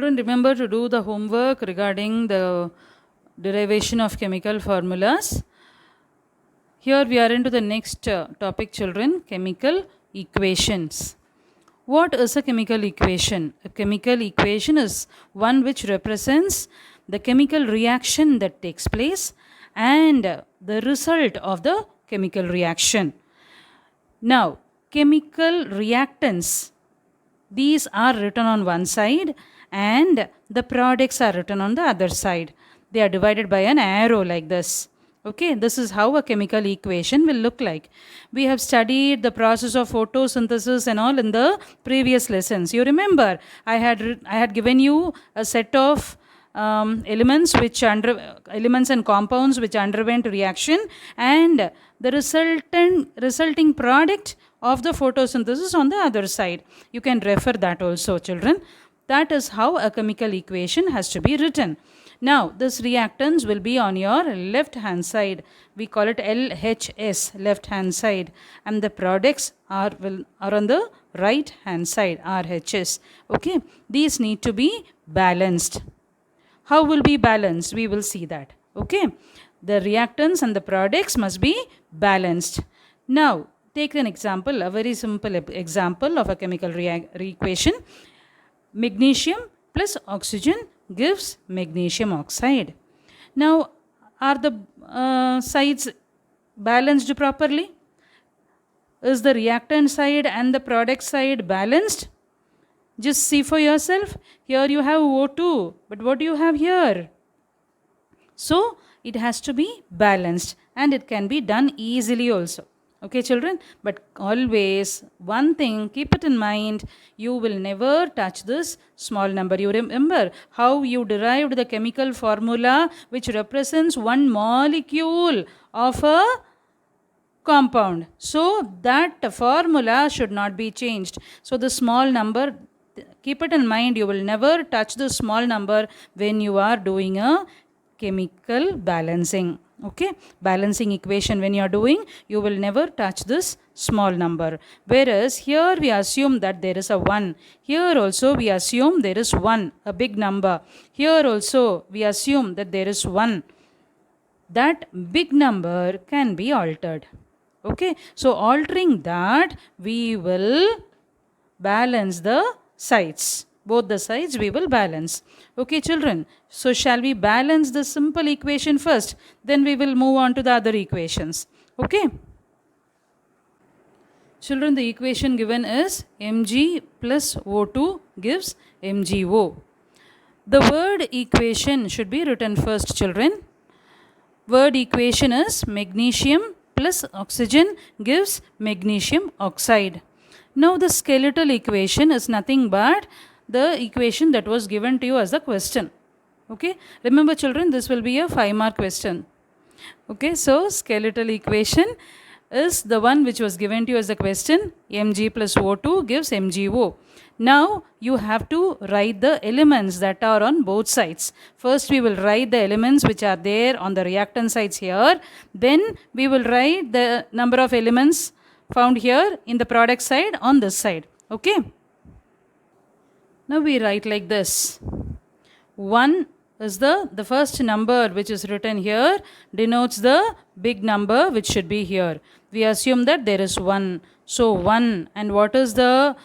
Children, remember to do the homework regarding the derivation of chemical formulas. Here we are into the next topic, children, chemical equations. What is a chemical equation? A chemical equation is one which represents the chemical reaction that takes place and the result of the chemical reaction. Now, chemical reactants, these are written on one side and the products are written on the other side. They are divided by an arrow like this. Okay, this is how a chemical equation will look like. We have studied the process of photosynthesis and all in the previous lessons. You remember, I had given you a set of elements and compounds which underwent reaction, and the resulting product of the photosynthesis on the other side. You can refer that also, children. That is how a chemical equation has to be written. Now, this reactants will be on your left hand side. We call it LHS, left hand side. And the products are on the right hand side, RHS. Okay, these need to be balanced. How will be balanced? We will see that. Okay, the reactants and the products must be balanced. Now, take an example, a very simple example of a chemical equation. Magnesium plus oxygen gives magnesium oxide. Now, are the sides balanced properly? Is the reactant side and the product side balanced? Just see for yourself. Here you have O2, but what do you have here? So, it has to be balanced and it can be done easily also. Okay, children, but always one thing, keep it in mind, you will never touch this small number. You remember how you derived the chemical formula which represents one molecule of a compound. So that formula should not be changed. So the small number, keep it in mind, you will never touch the small number when you are doing a chemical balancing. Okay, balancing equation when you are doing, you will never touch this small number. Whereas here we assume that there is a 1. Here also we assume there is 1, a big number. Here also we assume that there is 1. That big number can be altered. Okay, so altering that, we will balance the sides. Both the sides we will balance. Okay, children. So shall we balance the simple equation first? Then we will move on to the other equations. Okay. Children, the equation given is Mg plus O2 gives MgO. The word equation should be written first, children. Word equation is magnesium plus oxygen gives magnesium oxide. Now the skeletal equation is nothing but the equation that was given to you as a question. Okay, remember children, this will be a 5-mark question. Okay, so skeletal equation is the one which was given to you as a question. Mg plus O2 gives MgO. Now you have to write the elements that are on both sides. First we will write the elements which are there on the reactant sides here. Then we will write the number of elements found here in the product side on this side. Okay. Now we write like this. 1 is the first number which is written here denotes the big number which should be here. We assume that there is 1. So 1, and what is the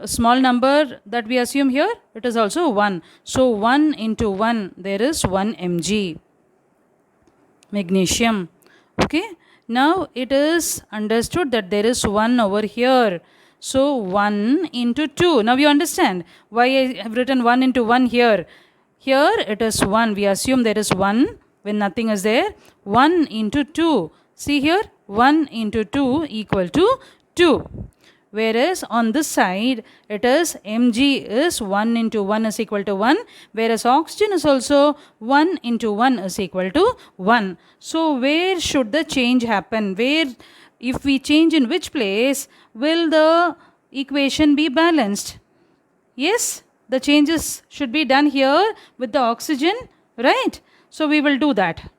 small number that we assume here? It is also 1. So 1 into 1, there is 1 Mg. Magnesium. Okay. Now it is understood that there is 1 over here. So 1 into 2. Now you understand why I have written 1 into 1 here. Here it is 1. We assume there is 1 when nothing is there. 1 into 2. See here, 1 into 2 equal to 2. Whereas on this side, it is Mg is 1 into 1 is equal to 1. Whereas oxygen is also 1 into 1 is equal to 1. So where should the change happen? Where, if we change in which place, will the equation be balanced? Yes, the changes should be done here with the oxygen, right? So we will do that.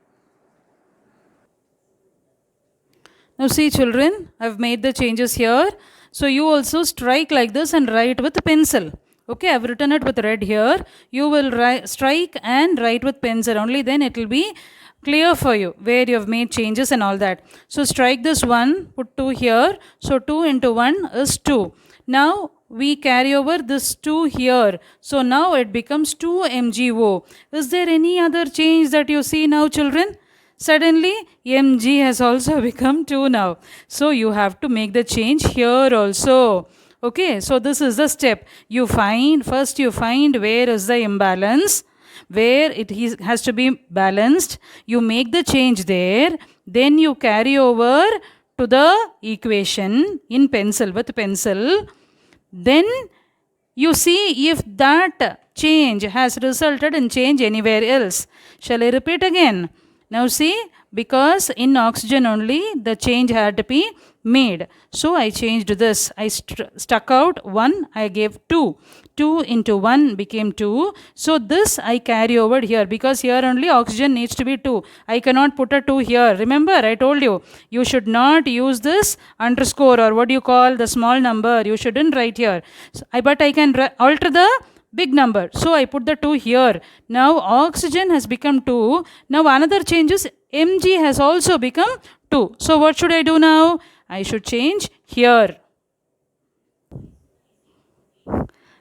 Now see children, I have made the changes here. So you also strike like this and write with a pencil. Okay, I've written it with red here. You will strike and write with pencil. Only then it will be clear for you where you have made changes and all that. So strike this 1, put 2 here. So 2 into 1 is 2. Now we carry over this 2 here. So now it becomes 2 MgO. Is there any other change that you see now, children? Suddenly Mg has also become 2 now. So you have to make the change here also. Okay, so this is the step. First you find where is the imbalance, where it has to be balanced. You make the change there. Then you carry over to the equation in pencil, with pencil. Then you see if that change has resulted in change anywhere else. Shall I repeat again? Now see, because in oxygen only the change had to be made. So I changed this. I stuck out 1, I gave 2. 2 into 1 became 2. So this I carry over here, because here only oxygen needs to be 2. I cannot put a 2 here. Remember, I told you, you should not use this underscore or what do you call the small number. You shouldn't write here. But I can alter the big number. So I put the 2 here. Now oxygen has become 2. Now another change is Mg has also become 2. So what should I do now? I should change here.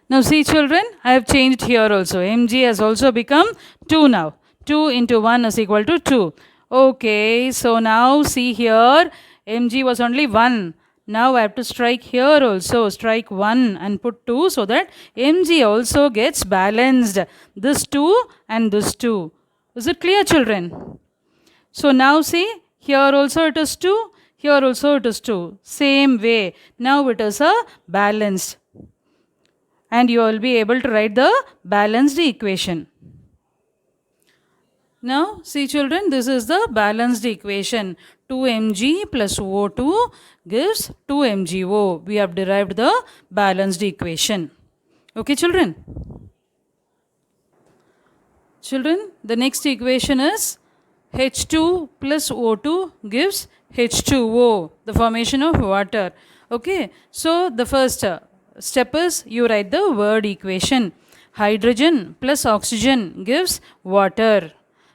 Now see children, I have changed here also. Mg has also become 2 now. 2 into 1 is equal to 2. Okay, so now see here, Mg was only 1. Now I have to strike here also. Strike 1 and put 2 so that Mg also gets balanced. This 2 and this 2. Is it clear, children? So now see, here also it is 2. Here also it is 2. Same way. Now it is a balanced. And you will be able to write the balanced equation. Now see children, this is the balanced equation. 2Mg plus O2 gives 2MgO. We have derived the balanced equation. Okay children? Children, the next equation is H2 plus O2 gives H2O, the formation of water. Okay, so the first step is you write the word equation. Hydrogen plus oxygen gives water.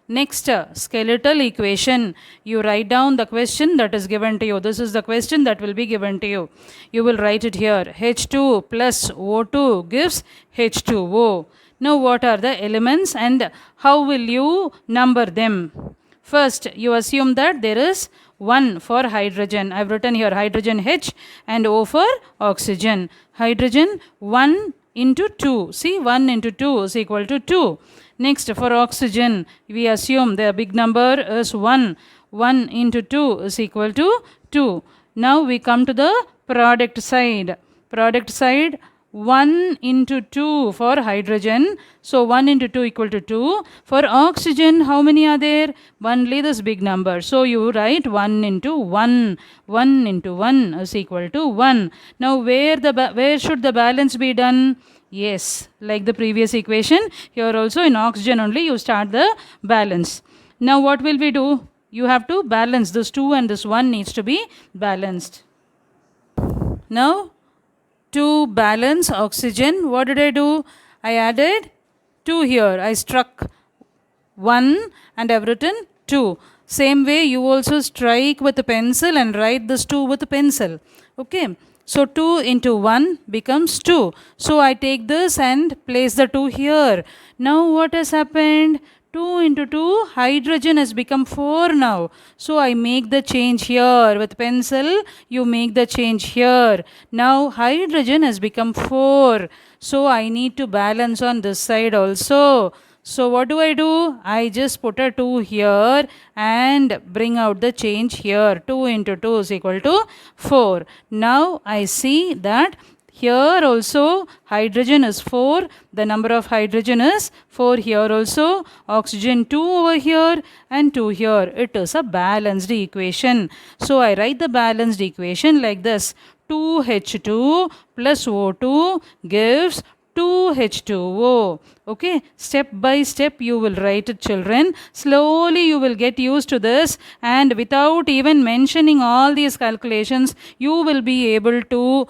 Next, skeletal equation. You write down the question that is given to you. This is the question that will be given to you. You will write it here. H2 plus O2 gives H2O. Now what are the elements and how will you number them? First, you assume that there is 1 for hydrogen. I have written here hydrogen H and O for oxygen. Hydrogen 1 into 2. See, 1 into 2 is equal to 2. Next, for oxygen, we assume the big number is 1. 1 into 2 is equal to 2. Now we come to the product side. Product side, 1 into 2 for hydrogen. So 1 into 2 equal to 2. For oxygen, how many are there? Only this big number. So you write 1 into 1. 1 into 1 is equal to 1. Now where should the balance be done? Yes, like the previous equation, here also in oxygen only you start the balance. Now what will we do? You have to balance this 2 and this 1 needs to be balanced. Now to balance oxygen, what did I do? I added 2 here. I struck 1 and I have written 2. Same way you also strike with a pencil and write this 2 with a pencil. Okay. So 2 into 1 becomes 2. So I take this and place the 2 here. Now what has happened? 2 into 2, hydrogen has become 4 now. So I make the change here. With pencil, you make the change here. Now hydrogen has become 4. So I need to balance on this side also. So what do? I just put a 2 here and bring out the change here. 2 into 2 is equal to 4. Now I see that here also hydrogen is 4. The number of hydrogen is 4 here also. Oxygen 2 over here and 2 here. It is a balanced equation. So I write the balanced equation like this. 2H2 plus O2 gives 2H2O. Okay, step by step you will write it, children. Slowly you will get used to this, and without even mentioning all these calculations, you will be able to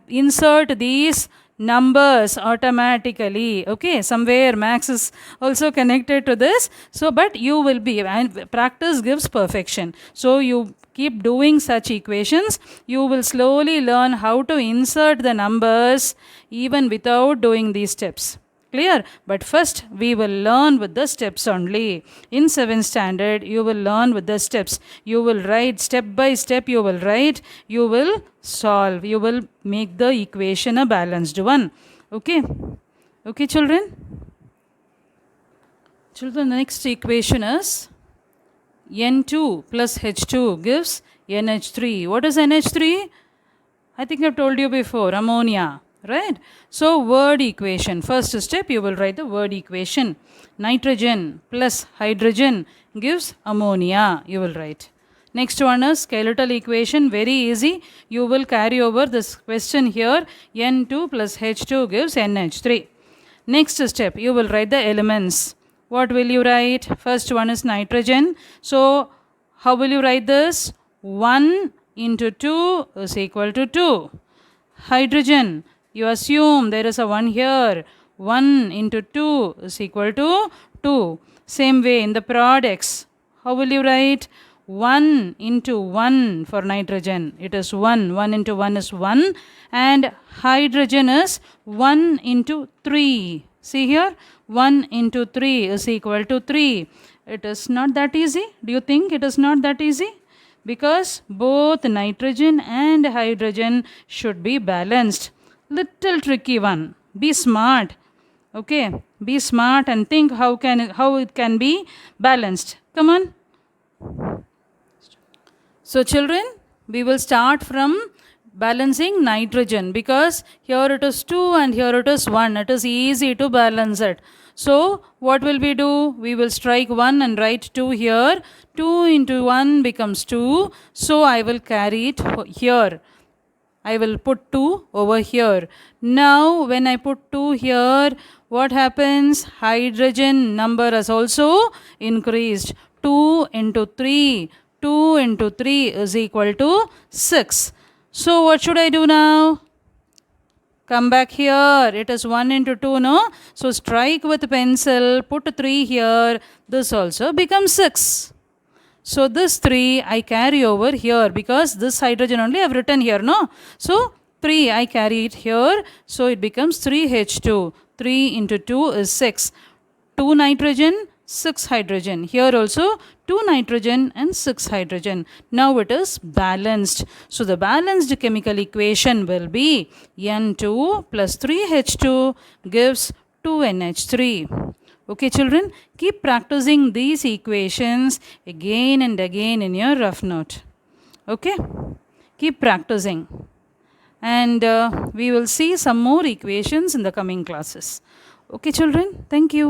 insert these numbers automatically. Okay, somewhere max is also connected to this. So but you will be, and practice gives perfection. So you keep doing such equations, you will slowly learn how to insert the numbers even without doing these steps. Clear? But first we will learn with the steps only. In 7th standard you will learn with the steps. You will write step by step, you will write, you will solve, you will make the equation a balanced one. Okay? Okay, children? Children, the next equation is N2 plus H2 gives NH3. What is NH3? I think I've told you before, ammonia, right? So word equation. First step, you will write the word equation. Nitrogen plus hydrogen gives ammonia, you will write. Next one is skeletal equation, very easy. You will carry over this question here. N2 plus H2 gives NH3. Next step, you will write the elements. What will you write? First one is nitrogen. So how will you write this? 1 into 2 is equal to 2. Hydrogen, you assume there is a 1 here. 1 into 2 is equal to 2. Same way in the products. How will you write? 1 into 1 for nitrogen. It is 1. 1 into 1 is 1. And hydrogen is 1 into 3. See here? 1 into 3 is equal to 3. It is not that easy. Do you think it is not that easy? Because both nitrogen and hydrogen should be balanced. Little tricky one. Be smart. Okay, be smart and think how it can be balanced. Come on. So children, we will start from balancing nitrogen, because here it is 2 and here it is 1. It is easy to balance it. So what will we do? We will strike 1 and write 2 here. 2 into 1 becomes 2. So I will carry it here. I will put 2 over here. Now when I put 2 here, what happens? Hydrogen number has also increased. 2 into 3. 2 into 3 is equal to 6. So what should I do now? Come back here. It is 1 into 2, no? So strike with pencil, put 3 here. This also becomes 6. So this 3 I carry over here, because this hydrogen only I have written here, no? So 3 I carry it here. So it becomes 3H2. 3 into 2 is 6. 2 nitrogen, 6 hydrogen. Here also 2 nitrogen and 6 hydrogen. Now it is balanced. So the balanced chemical equation will be N2 plus 3H2 gives 2NH3. Okay children, keep practicing these equations again and again in your rough note. Okay, keep practicing. And we will see some more equations in the coming classes. Okay children, thank you.